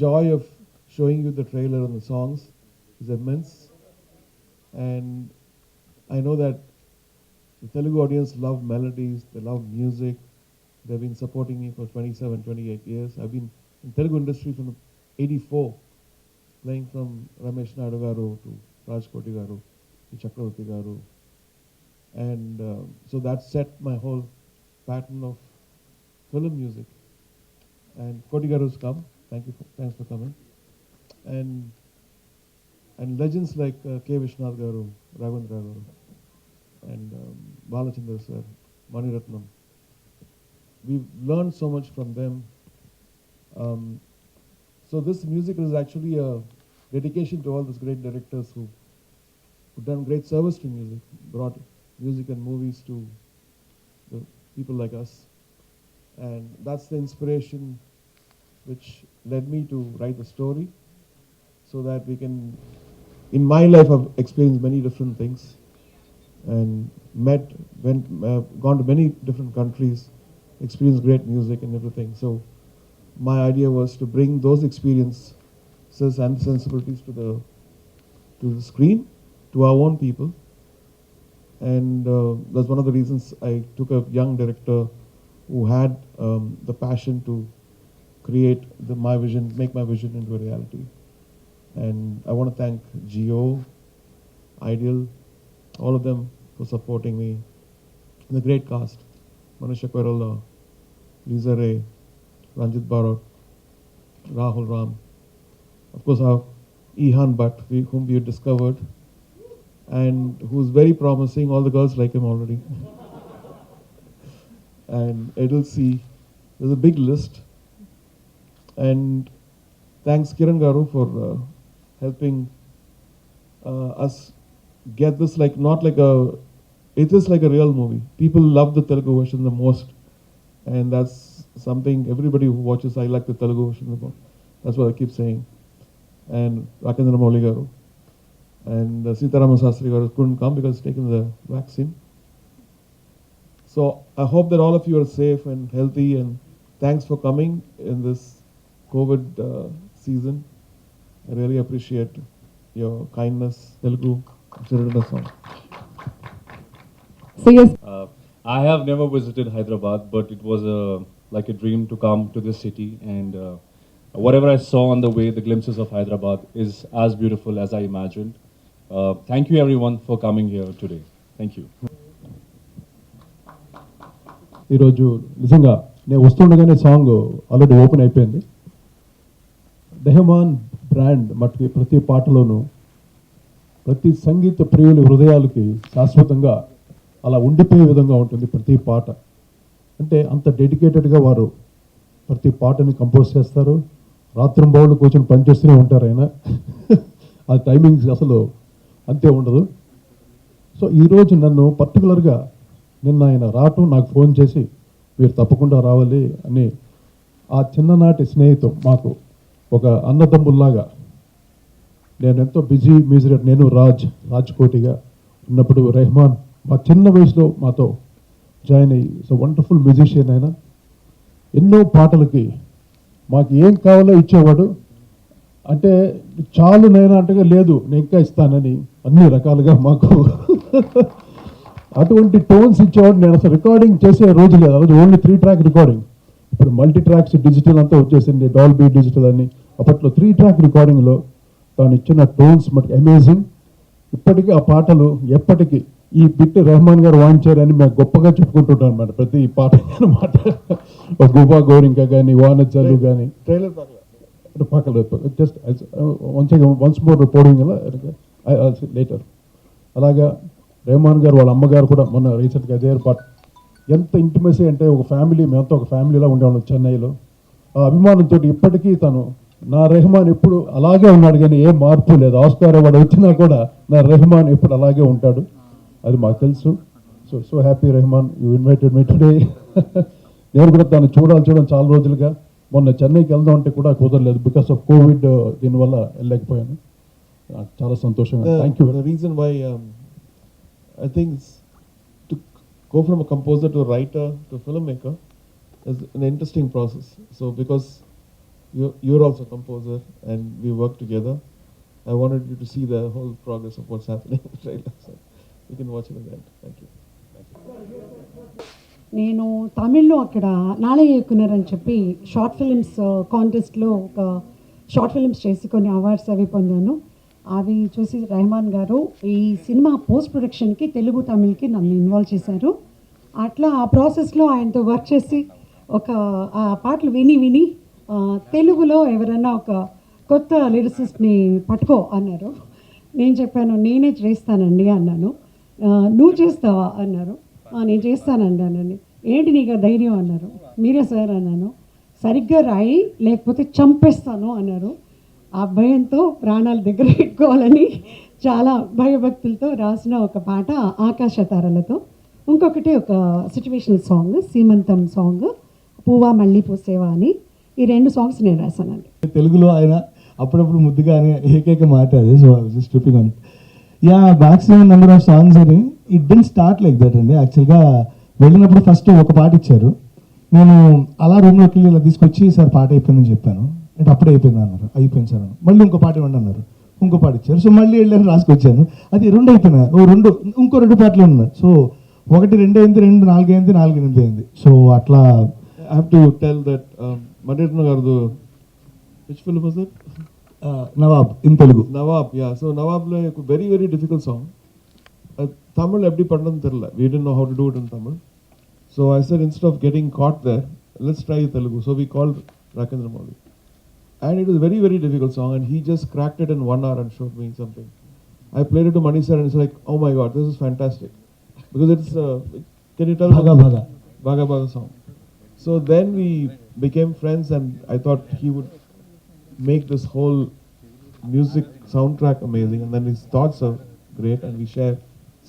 joy of showing you the trailer and the songs is immense. And I know that the Telugu audience love melodies, they love music. They've been supporting me for 27, 28 years. I've been in Telugu industry from 84, playing from Ramesh Naidu garu to Raj Koti garu to Chakravarti garu. And so that set my whole pattern of film music. And Koti garu's come. Thanks for coming. And legends like K. Vishnath garu, Raghavendra garu, and Balachandra sir, Mani Ratnam. We've learned so much from them. So this music is actually a dedication to all these great directors who've done great service to music, brought music and movies to the people like us. And that's the inspiration which led me to write the story, so that we can, in my life I've experienced many different things and gone to many different countries, experienced great music and everything. So my idea was to bring those experiences and sensibilities to the screen, to our own people. And that's one of the reasons I took a young director who had the passion to create make my vision into a reality. And I want to thank Geo, Ideal, all of them for supporting me. And the great cast, Manisha Koirala, Lisa Ray, Ranjit Barot, Rahul Ram. Of course, our Ihan Bhatt, whom we discovered, and who's very promising. All the girls like him already. And Edel C. There's a big list. And thanks Kiran Garu for helping us get this it is like a real movie. People love the Telugu version the most. And that's something everybody who watches, I like the Telugu version the most. That's what I keep saying. And Rakendra Mouli Garu. And Sitaraman Sastry Garu couldn't come because he's taken the vaccine. So I hope that all of you are safe and healthy, and thanks for coming in this COVID season. I really appreciate your kindness. Telugu, consider a song. So yes, I have never visited Hyderabad, but it was like a dream to come to this city, and whatever I saw on the way, the glimpses of Hyderabad is as beautiful as I imagined. Thank you everyone for coming here today. Thank you. ఈరోజు నిజంగా నేను వస్తుండగానే song already open అయిపోయింది. Rahman brand మట్టుకి ప్రతి పాటలోనూ ప్రతి సంగీత ప్రియుల హృదయాలకి శాశ్వతంగా అలా ఉండిపోయే విధంగా ఉంటుంది ప్రతి పాట. అంటే అంత డెడికేటెడ్గా వారు ప్రతి పాటని కంపోజ్ చేస్తారు. రాత్రింబౌళ్ళు కూర్చొని పనిచేస్తూనే ఉంటారు ఆయన. ఆ టైమింగ్స్ అసలు అంతే ఉండదు. సో ఈరోజు నన్ను పర్టికులర్గా నిన్న ఆయన రావటం, నాకు ఫోన్ చేసి మీరు తప్పకుండా రావాలి అని, ఆ చిన్ననాటి స్నేహితం మాకు ఒక అన్నదమ్ముల్లాగా, నేను ఎంతో బిజీ మ్యూజిక్, నేను రాజ్ కోటిగా ఉన్నప్పుడు రెహమాన్ మా చిన్న వయసులో మాతో జాయిన్ అయ్యి, సో వండర్ఫుల్ మ్యూజిషియన్ ఆయన. ఎన్నో పాటలకి మాకు ఏం కావాలో ఇచ్చేవాడు. అంటే చాలు నేను అంటగా లేదు, నేను ఇంకా ఇస్తానని అన్ని రకాలుగా మాకు అటువంటి టోన్స్ ఇచ్చేవాడు. నేను అసలు రికార్డింగ్ చేసే రోజు లేదు, ఆ రోజు ఓన్లీ 3 ట్రాక్ రికార్డింగ్. ఇప్పుడు మల్టీ ట్రాక్స్ డిజిటల్ అంతా వచ్చేసింది, డాల్బీ డిజిటల్ అని. అప్పట్లో 3 ట్రాక్ రికార్డింగ్లో తాను ఇచ్చిన టోన్స్ మటుకు అమేజింగ్. ఇప్పటికీ ఆ పాటలు ఎప్పటికీ ఈ బిట్ రెహమాన్ గారు వాయించారని మేము గొప్పగా చెప్పుకుంటుంటాం అనమాట. ప్రతి పాట అనమాట, గుబా గోరింక కానీ, వానజల్లు కానీ, ట్రైలర్ పక్కన just once more reporting later. అలాగా రెహమాన్ గారు వాళ్ళ అమ్మగారు కూడా మొన్న రీసెంట్గా దేర్. బట్ ఎంత ఇంటిమసీ అంటే ఒక ఫ్యామిలీ, మేమంతా ఒక ఫ్యామిలీలా ఉండేవాళ్ళం చెన్నైలో. ఆ అభిమానంతో ఇప్పటికీ తను, నా రెహమాన్ ఎప్పుడు అలాగే ఉన్నాడు కానీ ఏం మార్పు లేదు. ఆస్కార్ అవార్డు వచ్చినా కూడా నా రెహమాన్ ఎప్పుడు అలాగే ఉంటాడు, అది మాకు తెలుసు. So happy Rahman, you invited me today. నేను కూడా తను చూడడం చాలా రోజులుగా. మొన్న చెన్నైకి వెళ్దాం అంటే కూడా కుదరలేదు, బికాస్ ఆఫ్ కోవిడ్. దీనివల్ల వెళ్ళలేకపోయాను. చాలా సంతోషంగా. Thank you. The reason why I think to go from a composer to a writer to a filmmaker is an interesting process. So because you're also a composer, and we work together. I wanted you to see the whole progress of what's happening in the trailer. So you can watch it again. Thank you. నేను తమిళ్లో అక్కడ నాలయ్య ఇయకునర్ అని చెప్పి short films కాంటెస్ట్లో ఒక short films చేసి కొన్ని awards అవి పొందాను. అవి చూసి రెహమాన్ గారు ఈ సినిమా పోస్ట్ ప్రొడక్షన్కి తెలుగు తమిళ్కి నన్ను ఇన్వాల్వ్ చేశారు. అట్లా ఆ ప్రాసెస్లో ఆయనతో వర్క్ చేసి ఒక ఆ పాటలు విని విని తెలుగులో ఎవరైనా ఒక కొత్త లిరిసిస్ట్ని పట్టుకో అన్నారు. నేను చెప్పాను నేనే చేస్తానండి అన్నాను. నువ్వు చేస్తావా అన్నారు. నేను చేస్తానండి అన్నాను. ఏంటి నీకు ధైర్యం అన్నారు. మీరే సార్ అన్నాను. సరిగ్గా రాయి లేకపోతే చంపేస్తాను అన్నారు. ఆ భయంతో ప్రాణాలు దగ్గర పెట్టుకోవాలని చాలా భయభక్తులతో రాసిన ఒక పాట ఆకాశ తారలతో. ఇంకొకటి ఒక సిచ్యువేషనల్ సాంగ్ సీమంతం సాంగ్ పువ్వా మళ్ళీ పూసేవా అని. ఈ 2 సాంగ్స్ నేను రాశానండి. తెలుగులో ఆయన అప్పుడప్పుడు ముద్దుగా అనే ఏకైక మాట అది. So I was just tripping on ya maximum number of songs అని. It didn't start like that అండి. యాక్చువల్గా వెళ్ళినప్పుడు ఫస్ట్ ఒక పాట ఇచ్చారు. నేను అలా రూమ్లోకి వెళ్ళి ఇలా తీసుకొచ్చి సార్ పాట అయిపోయిందని చెప్పాను. అంటే అప్పుడే అయిపోయింది అన్నారు. అయిపోయింది సార్ అన్నారు. మళ్ళీ ఇంకో పాట ఇవ్వండి అన్నారు. ఇంకో పాట ఇచ్చారు. సో మళ్ళీ వెళ్ళాను రాసుకొచ్చాను. అది 2 అయిపోయినాయి. ఇంకో 2 పాటలు ఉన్నాయి. సో 1 2 అయింది, 2 4 అయింది, 4 8 అయింది. సో అట్లా I have to tell that Maniratna Garu, which film was it? Nawab in Telugu. Nawab, yeah. So Nawab like a very very difficult song. Tamil eppadi pannadum therilla. We didn't know how to do it in Tamil. So I said instead of getting caught there, let's try Telugu. So we called Rakendra Mouli. And it was a very very difficult song, and he just cracked it in 1 hour and showed me something. I played it to Mani sir and it's like, oh my god, this is fantastic. Because it's, can you tell? Bhaga Bhaga. Bhaga Bhaga song. So then we became friends, and I thought he would make this whole music soundtrack amazing, and then his thoughts are great, and we share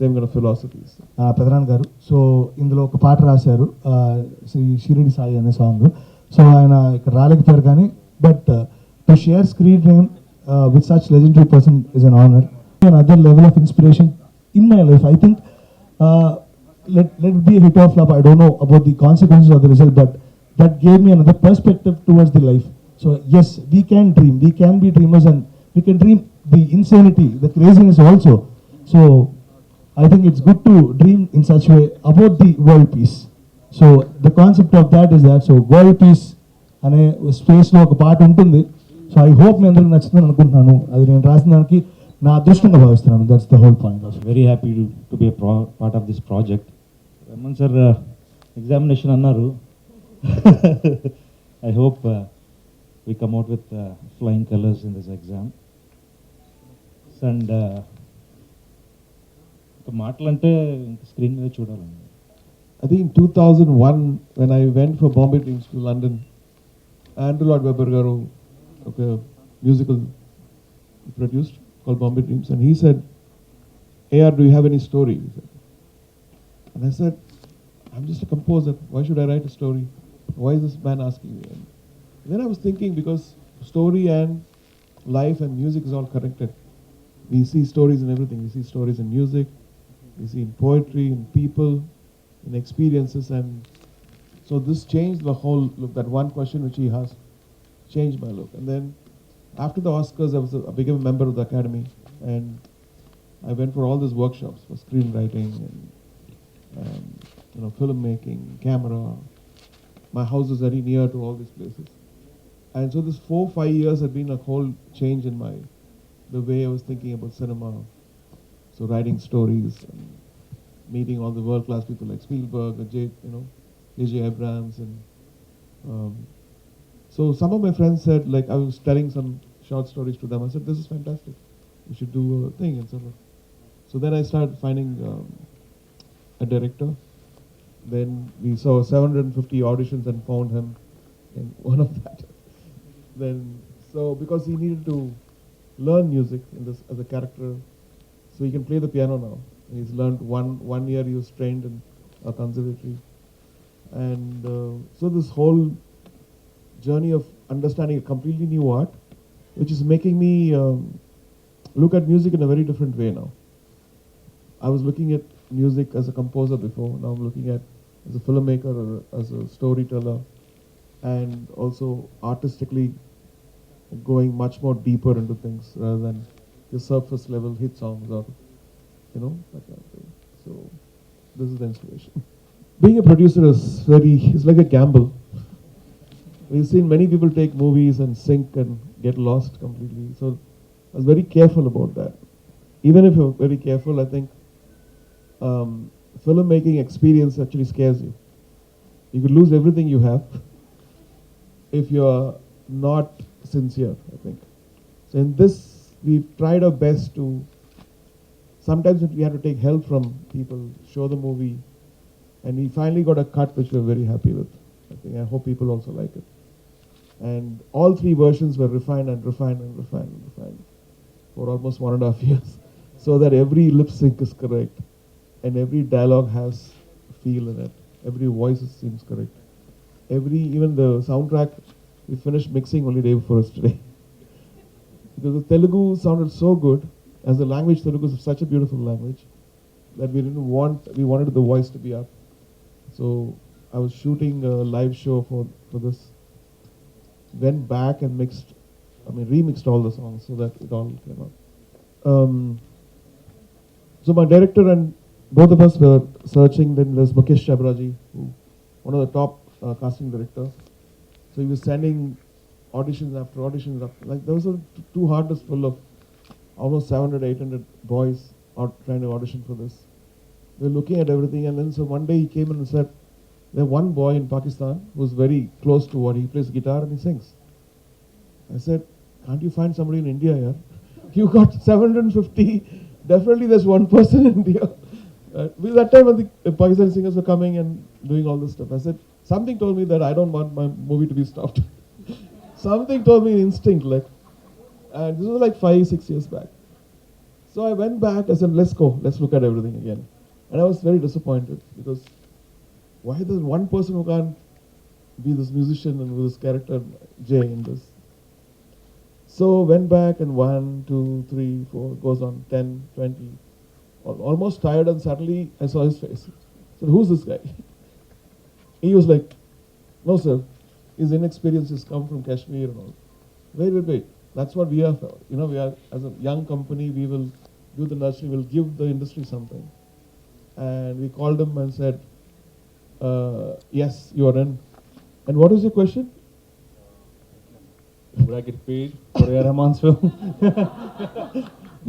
same kind of philosophies. పెదరాన్ గారు so ఇందులో ఒక పాట రాశారు శ్రీ షిరిడి సాయి అనే song. So ఆయన ఇక్కడ రాలేకపోయారు కానీ but to share screen name with such legendary person is an honour. Other level of inspiration in my life. I think let it be a hit or flop. I don't know about the consequences of the result, but that gave me another perspective towards the life. So yes, we can dream. We can be dreamers, and we can dream the insanity, the craziness also. So I think it's good to dream in such way about the world peace. So the concept of that is that. So world peace అనే స్పేస్లో ఒక పాట ఉంటుంది. So I hope మీ అందరికి నచ్చుతుందని అనుకుంటున్నాను. అది నేను రాసిన దానికి నా అదృష్టంగా భావిస్తున్నాను. That's the whole point. Very happy to be part of this project. Raman sir examination అన్నారు. I hope we come out with flying colours in this exam. And మాటలంటే ఇంకా స్క్రీన్ మీద చూడాలండి. I think in 2001, when I went for Bombay Dreams to London, Andrew Lloyd Webber garu, okay, musical he produced called Bombay Dreams, and he said, "AR, do you have any story?" He said. And I said, "I'm just a composer. Why should I write a story? Why is this man asking me?" And then I was thinking, because story and life and music is all connected. We see stories in everything. We see stories in music. We see in poetry, in people, in experiences, and so this changed the whole look. That one question which he asked changed my look. And then after the Oscars, I became a member of the Academy, and I went for all these workshops for screenwriting and filmmaking, camera. My house is very near to all these places, and so this 4-5 years had been a whole change in the way I was thinking about cinema. So writing stories and meeting all the world-class people like Spielberg, J.J. Abrams, and so some of my friends said, like, I was telling some short stories to them. I said, "This is fantastic. We should do a thing," and so on. So then I started finding a director. Then we saw 750 auditions and found him in one of that. Then so because he needed to learn music in this as a character, so he can play the piano now. He's learned one year. He was trained in a conservatory, and so this whole journey of understanding a completely new art, which is making me look at music in a very different way now. I was looking at music as a composer before. Now I'm looking at as a filmmaker or as a storyteller, and also artistically going much more deeper into things rather than the surface level hit songs or, that kind of thing. So this is the inspiration. Being a producer is like a gamble. We've seen many people take movies and sink and get lost completely. So I was very careful about that. Even if you're very careful, I think filmmaking experience actually scares you. You could lose everything you have if you're not sincere, I think. So in this, we've tried our best to, sometimes we had to take help from people, show the movie, and we finally got a cut which we're very happy with. I hope people also like it. And all three versions were refined and refined and refined and refined for almost 1.5 years, so that every lip sync is correct and every dialogue has feel in it. Every voice seems correct. Even the soundtrack, we finished mixing only day before yesterday. Because the Telugu sounded so good, as a language, Telugu is such a beautiful language, that we wanted the voice to be up. So I was shooting a live show for this. Went back and remixed all the songs so that it all came out. So my director and both of us were searching. Then there's Mukesh Chabraji, one of the top casting directors. So he was sending auditions after auditions after. Like there was two hardest full of almost 700, 800 boys out trying to audition for this. We were looking at everything, and then so one day he came in and said, "There's one boy in Pakistan who's very close to what he plays guitar and he sings." I said, "Can't you find somebody in India here? You got 750. Definitely there's one person in India." Because that time I think the Pakistani singers were coming and doing all this stuff. I said, something told me that I don't want my movie to be stopped. Something told me instinct, and this was like 5-6 years back. So I went back, I said, let's go, let's look at everything again. And I was very disappointed because why there's one person who can't be this musician and with this character Jay in this. So went back and 1, 2, 3, 4, goes on 10, 20, almost tired, and suddenly I saw his face. I said, "Who's this guy?" He was like, "No sir, his inexperience has come from Kashmir and all." Wait. That's what we are for. We are, as a young company, we will do the nursery, we'll give the industry something. And we called him and said, "Yes, you are in." And what was your question? Would I get paid for A.R. Rahman's film?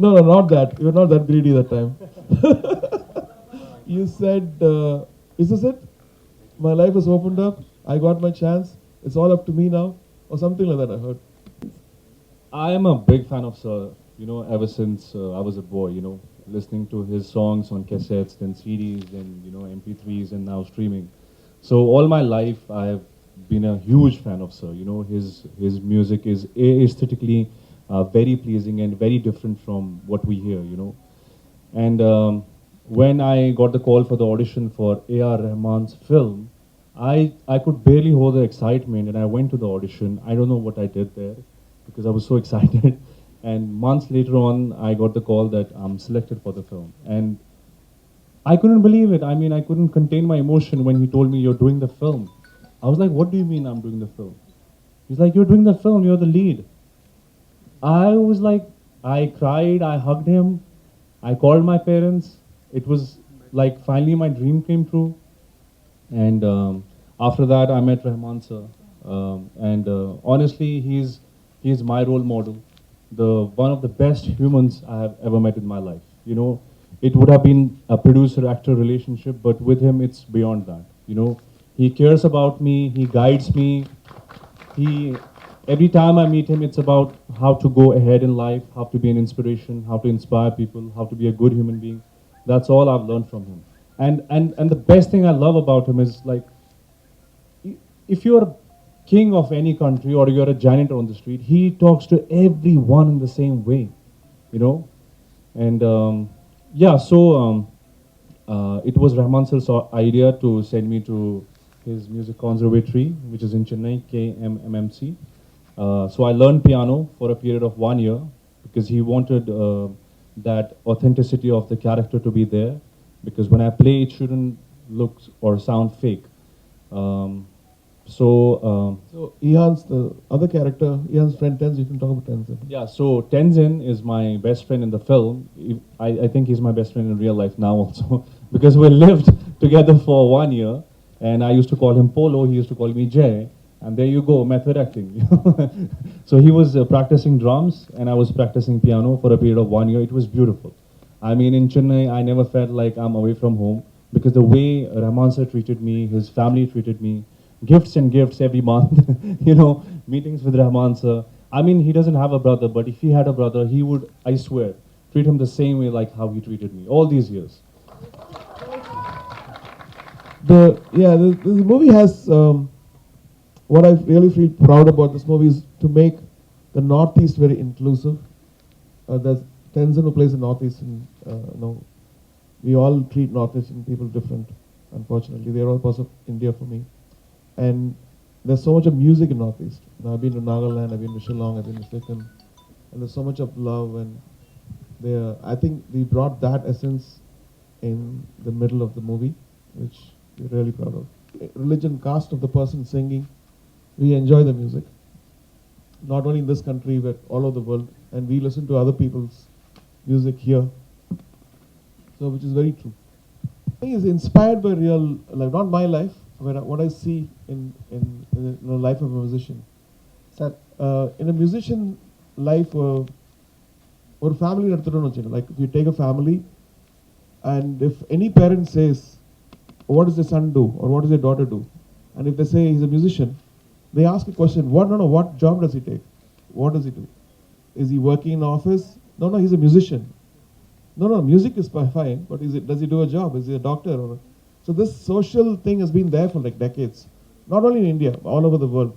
No, not that. You were not that greedy that time. You said, "Is this it? My life has opened up. I got my chance. It's all up to me now," or something like that. I heard. I am a big fan of Sir, ever since I was a boy, listening to his songs on cassettes, then CDs, then, MP3s, and now streaming. So all my life I have been a huge fan of Sir. His music is aesthetically very pleasing and very different from what we hear, And when I got the call for the audition for A.R. Rahman's film, I could barely hold the excitement, and I went to the audition. I don't know what I did there, because I was so excited. And months later on, I got the call that I'm selected for the film. And I couldn't believe it. I couldn't contain my emotion when he told me, "You're doing the film." I was like, "What do you mean I'm doing the film?" He's like, "You're doing the film, you're the lead." I was like, I cried, I hugged him, I called my parents. It was like finally my dream came true. And after that, I met Rahman sir. Honestly, he's my role model, one of the best humans I have ever met in my life. It would have been a producer-actor relationship, but with him, it's beyond that. He cares about me, he guides me. Every time I meet him, it's about how to go ahead in life, how to be an inspiration, how to inspire people, how to be a good human being. That's all I've learned from him. And the best thing I love about him is, like, if you're a king of any country or you're a janitor on the street, he talks to everyone in the same way, And it was Rahman sir's idea to send me to his music conservatory, which is in Chennai, KMMC. So I learned piano for a period of 1 year because he wanted that authenticity of the character to be there. Because when I play, it shouldn't look or sound fake. So, So Ian's the other character, Ian's friend Tenzin. You can talk about Tenzin. yeah, so Tenzin is my best friend in the film. I think he's my best friend in real life now also because we lived together for 1 year, and I used to call him Polo, he used to call me Jay, and there you go, method acting. So he was practicing drums, and I was practicing piano for a period of 1 year. It was beautiful. I mean, in Chennai, I never felt like I'm away from home because the way Rahman sir treated me, his family treated me, gifts and gifts every month, meetings with Rahman sir. I mean, he doesn't have a brother, but if he had a brother, he would, I swear, treat him the same way like how he treated me all these years. The movie has what I really feel proud about this movie is to make the Northeast very inclusive. There's Tenzin who plays the Northeastern. We all treat Northeastern people different. Unfortunately, they're all parts of India for me, and there's so much of music in Northeast. I've been to Nagaland, I've been to Shillong, I've been to Sikkim, and there's so much of love. And I think we brought that essence in the middle of the movie, which we're really proud of. Religion, caste of the person singing, we enjoy the music. Not only in this country, but all over the world. And we listen to other people's music here. So, which is very true. I think it's inspired by real life, not my life, but what I see in the life of a musician. Sir, In a musician life, or family, like if you take a family, and if any parent says, what does the son do, or what does the daughter do? And if they say he's a musician, they ask a question, what job does he take? What does he do? Is he working in office? No, he's a musician. No, music is fine, but does he do a job? Is he a doctor? So this social thing has been there for like decades. Not only in India, all over the world.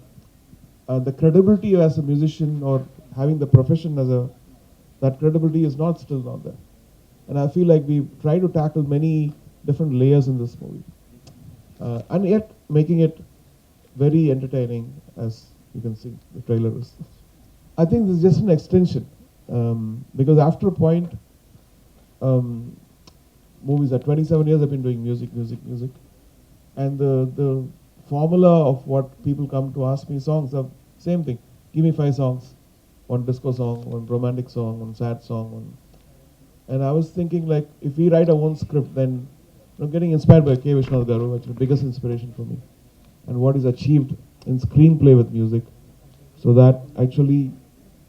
The credibility as a musician or having the profession that credibility is still not there. And I feel like we try to tackle many different layers in this movie. And yet making it very entertaining, as you can see, the trailer is. I think this is just an extension. Because after a point, movies are 27 years I've been doing music. And the formula of what people come to ask me songs are same thing. Give me 5 songs. One disco song, one romantic song, one sad song. And I was thinking like, if we write our own script, then I'm getting inspired by K. Vishwanath Garu, actually the biggest inspiration for me. And what is achieved in screenplay with music. So that actually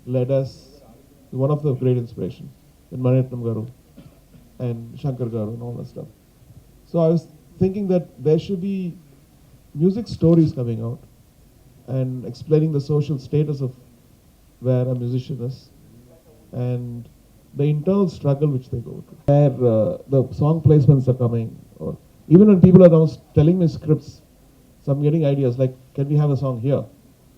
led us to one of the great inspirations in Maniratnam Garu and Shankar Garu and all that stuff. So I was thinking that there should be music stories coming out and explaining the social status of where a musician is and the internal struggle which they go through. Where the song placements are coming, or even when people are now telling me scripts, so I'm getting ideas like, can we have a song here?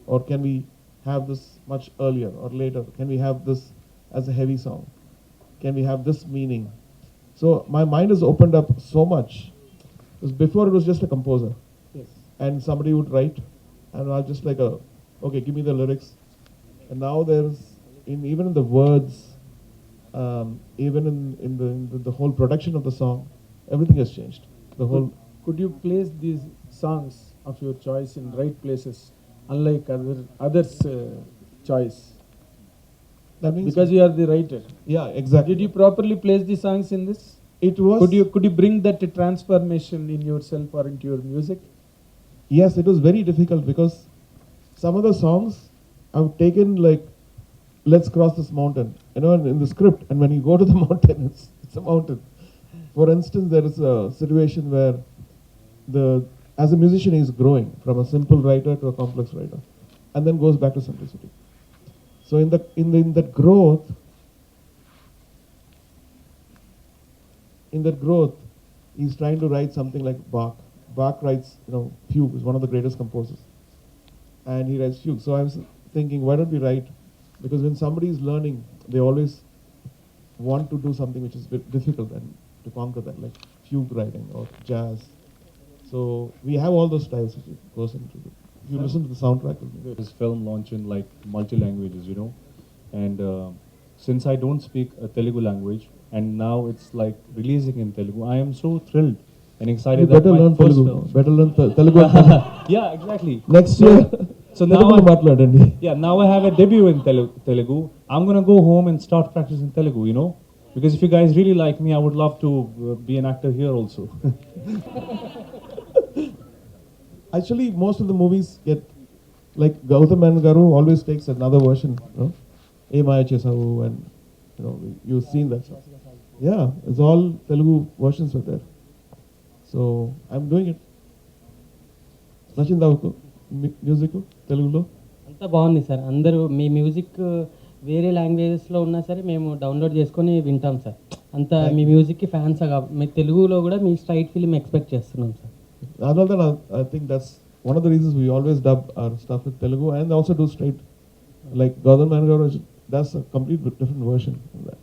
Or can we have this much earlier or later? Can we have this as a heavy song? Can we have this meaning? So my mind has opened up so much. Because before it was just a composer. yes. And somebody would write, and I was just like, okay, give me the lyrics. And now there's, even in the words, even in the whole production of the song, everything has changed. The whole. Could you place these songs of your choice in right places, unlike others' choice? That means Because you are the writer. yeah, exactly. Did you properly place the songs in this? It was. Could you bring that transformation in yourself or into your music? Yes, it was very difficult because some of the songs I've taken like, let's cross this mountain, in the script, and when you go to the mountain, it's a mountain. For instance, there is a situation where as a musician he's growing from a simple writer to a complex writer, and then goes back to simplicity. So in that growth, he's trying to write something like Bach. Bach writes, fugue is one of the greatest composers, and he writes fugue. So I was thinking, why don't we write? Because when somebody is learning, they always want to do something which is a bit difficult and to conquer that, like fugue writing or jazz. So we have all those styles which goes into it. If you listen to the soundtrack, This film launched in like multi-languages, and since I don't speak a Telugu language, and now it's like releasing in Telugu, I am so thrilled and You excited that better my learn first Telugu. film. Better learn Telugu. and Tamil. Yeah, exactly. Next year, So now Telugu I, మాట్లాడండి. yeah, now I have a debut in Telugu. I'm gonna go home and start practicing Telugu, you know, because if you guys really like me, I would love to be an actor here also. Actually, most of the movies get, like Gautam Menon Garu always takes another version, you know, Ee Maya Chesavu, and you know, you've seen that stuff. Yeah, it's all Telugu versions are there. So I'm doing it. నచ్చిందా music తెలుగులో? అంతా బాగుంది sir. అందరూ మీ music వేరే లాంగ్వేజెస్లో ఉన్నా సరే మేము download చేసుకొని వింటాం సార్. అంతా మీ మ్యూజిక్కి ఫ్యాన్స్ మీ తెలుగులో కూడా మీ స్ట్రైట్ ఫిలిం ఎక్స్పెక్ట్ చేస్తున్నాం sir. Other than I think that's one of the reasons we always dub our stuff with Telugu and also do straight. Like Gautam Menon Garu does a complete different version of that.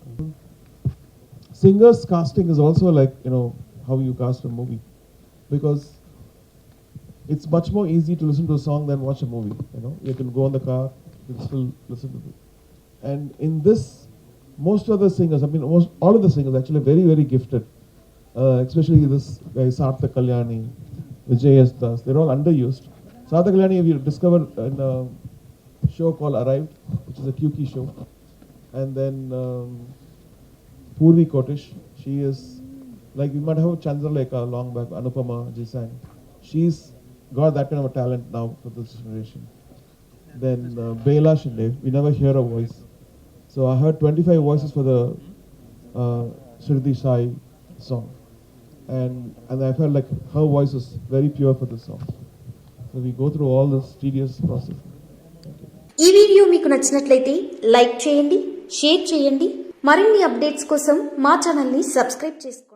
Singers casting is also like, you know, how you cast a movie, because it's much more easy to listen to a song than watch a movie. You know, you can go in the car, you can still listen to it. And in this, most of the singers, I mean, all of the singers actually are very, very gifted. Especially this guy Sarthak Kalyani, Vijay S. Das, they're all underused. Sarthak Kalyani, we discovered in a show called Arrived, which is a QQ show. And then Purvi Kotish, she is, like we might have Chandralekha long back, Anupama Jisang. She's got that kind of a talent now for this generation. Then Bela Shinde, we never hear her voice. So I heard 25 voices for the Shirdi Sai song. And I felt like her voice was very pure for this song. So we go through all this tedious process. ఈ video మీకు నచ్చినట్లయితే like చేయండి, share చేయండి. మరిన్ని updates కోసం మా ఛానల్ని subscribe చేసుకోండి.